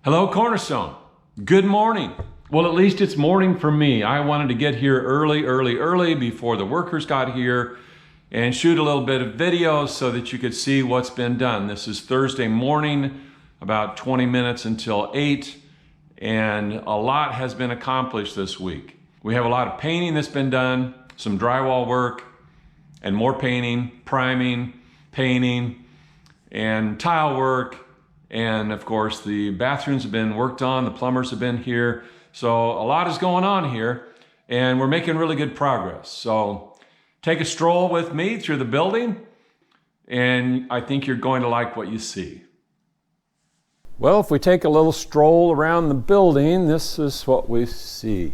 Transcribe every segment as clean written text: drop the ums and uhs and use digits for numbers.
Hello, Cornerstone. Good morning. Well, at least it's morning for me. I wanted to get here early before the workers got here and shoot a little bit of video so that you could see what's been done. This is Thursday morning, about 20 minutes until 8, and a lot has been accomplished this week. We have a lot of painting that's been done, some drywall work, and more painting, priming, painting, and tile work. And of course, the bathrooms have been worked on, the plumbers have been here. So a lot is going on here, and we're making really good progress. So take a stroll with me through the building, and I think you're going to like what you see. Well, if we take a little stroll around the building, this is what we see.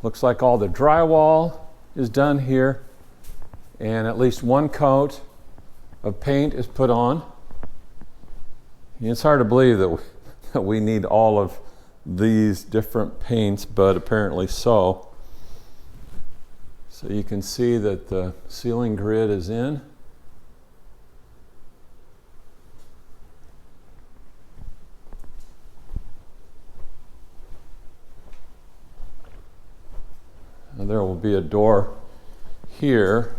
Looks like all the drywall is done here, and at least one coat of paint is put on. It's hard to believe that we need all of these different paints, but apparently so. So you can see that the ceiling grid is in. And there will be a door here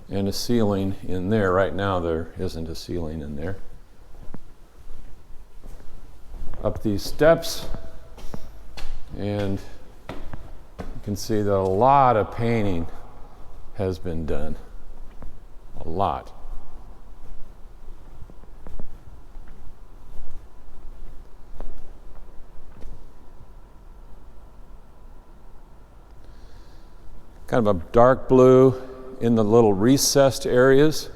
and a ceiling in there. Right now there isn't a ceiling in there. Up these steps, and you can see that a lot of painting has been done. A lot. Kind of a dark blue in the little recessed areas.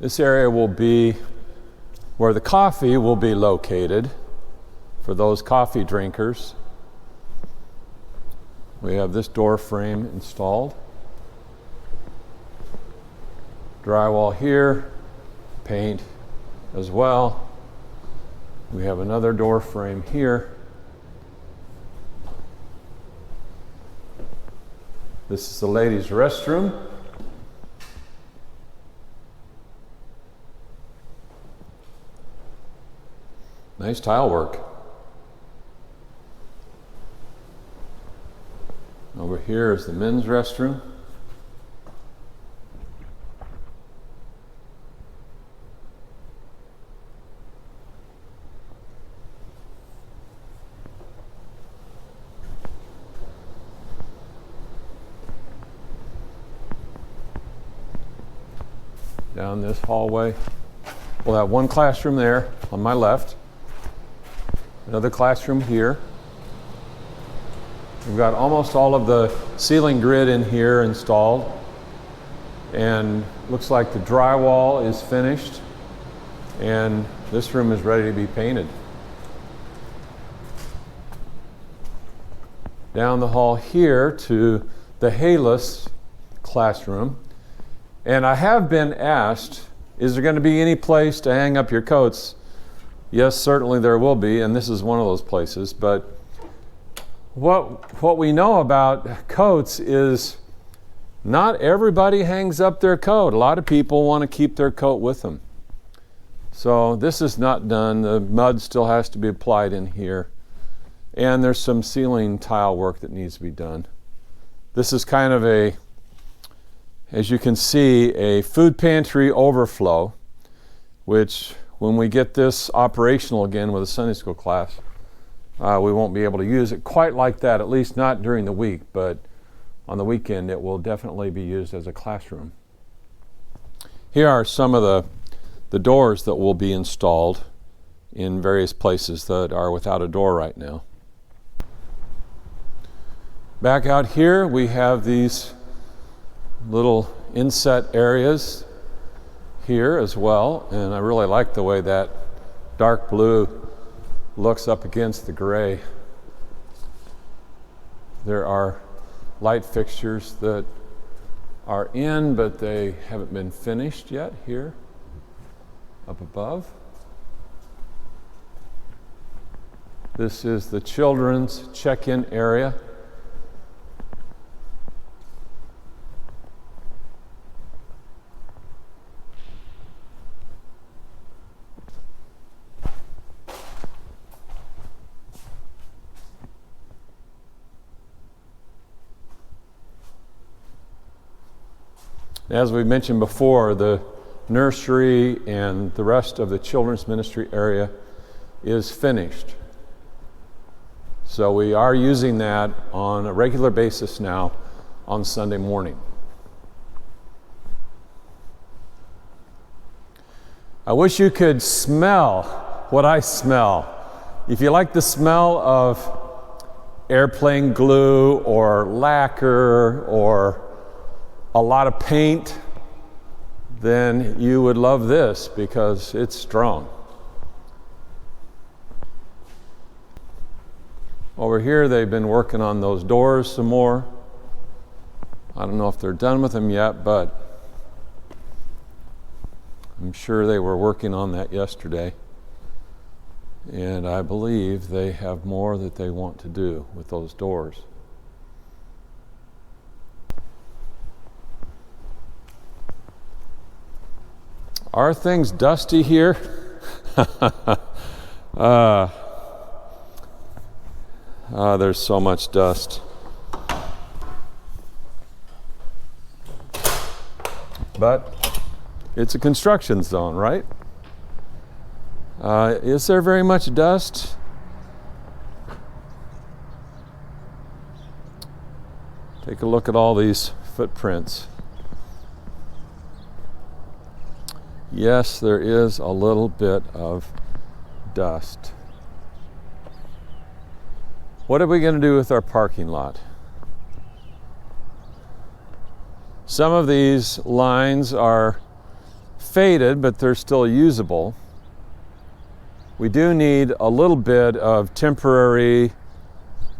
This area will be where the coffee will be located for those coffee drinkers. We have this door frame installed. Drywall here, paint as well. We have another door frame here. This is the ladies' restroom. Nice tile work. Over here is the men's restroom. Down this hallway, we'll have one classroom there on my left. Another classroom here. We've got almost all of the ceiling grid in here installed, and looks like the drywall is finished, and this room is ready to be painted. Down the hall here to the Hayless classroom, and I have been asked, is there going to be any place to hang up your coats? Yes, certainly there will be, and this is one of those places. But what we know about coats is not everybody hangs up their coat. A lot of people want to keep their coat with them. So this is not done. The mud still has to be applied in here. And there's some ceiling tile work that needs to be done. This is kind of a, as you can see, a food pantry overflow, which when we get this operational again with a Sunday school class, we won't be able to use it quite like that, at least not during the week, but on the weekend it will definitely be used as a classroom. Here are some of the doors that will be installed in various places that are without a door right now. Back out here we have these little inset areas here as well, and I really like the way that dark blue looks up against the gray. There are light fixtures that are in, but they haven't been finished yet here up above. This is the children's check-in area. As we mentioned before, the nursery and the rest of the children's ministry area is finished. So we are using that on a regular basis now on Sunday morning. I wish you could smell what I smell. If you like the smell of airplane glue or lacquer or a lot of paint, then you would love this because it's strong. Over here, they've been working on those doors some more. I don't know if they're done with them yet, but I'm sure they were working on that yesterday. And I believe they have more that they want to do with those doors. Are things dusty here? There's so much dust. But it's a construction zone, right? Is there very much dust? Take a look at all these footprints. Yes, there is a little bit of dust. What are we going to do with our parking lot? Some of these lines are faded, but they're still usable. We do need a little bit of temporary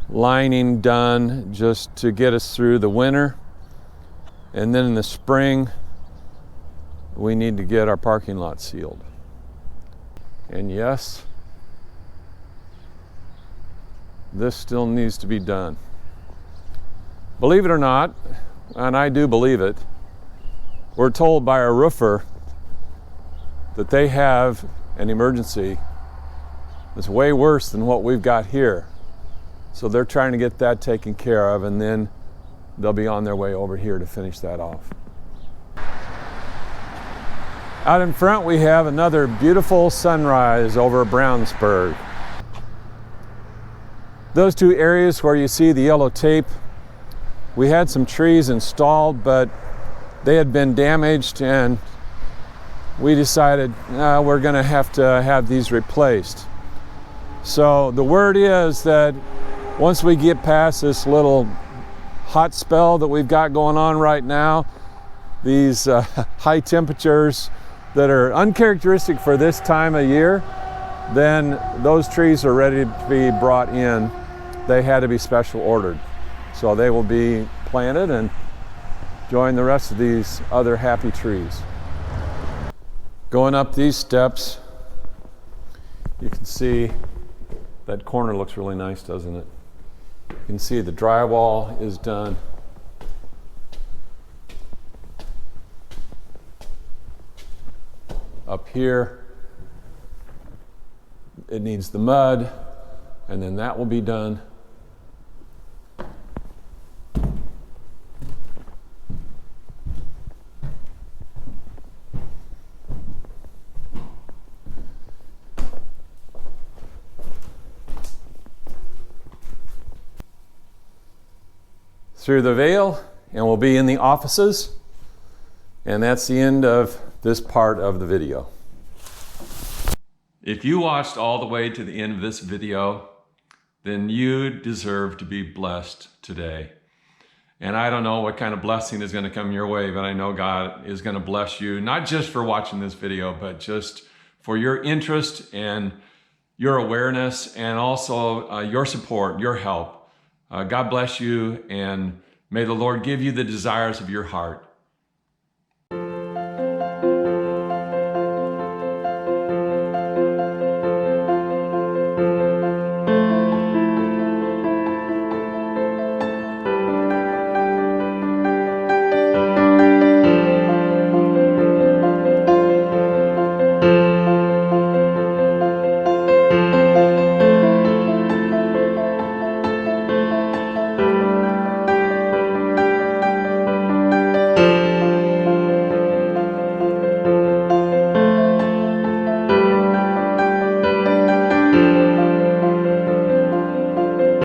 lining done just to get us through the winter. And then in the spring, we need to get our parking lot sealed. And yes, this still needs to be done. Believe it or not, and I do believe it, we're told by our roofer that they have an emergency that's way worse than what we've got here. So they're trying to get that taken care of, and then they'll be on their way over here to finish that off. Out in front, we have another beautiful sunrise over Brownsburg. Those two areas where you see the yellow tape, we had some trees installed, but they had been damaged, and we decided we're going to have these replaced. So the word is that once we get past this little hot spell that we've got going on right now, these high temperatures that are uncharacteristic for this time of year, then those trees are ready to be brought in. They had to be special ordered. So they will be planted and join the rest of these other happy trees. Going up these steps, you can see that corner looks really nice, doesn't it? You can see the drywall is done. Up here, it needs the mud, and then that will be done. Through the veil, and we'll be in the offices. And that's the end of this part of the video. If you watched all the way to the end of this video, then you deserve to be blessed today. And I don't know what kind of blessing is going to come your way, but I know God is going to bless you, not just for watching this video, but just for your interest and your awareness, and also your support, your help. God bless you, and may the Lord give you the desires of your heart.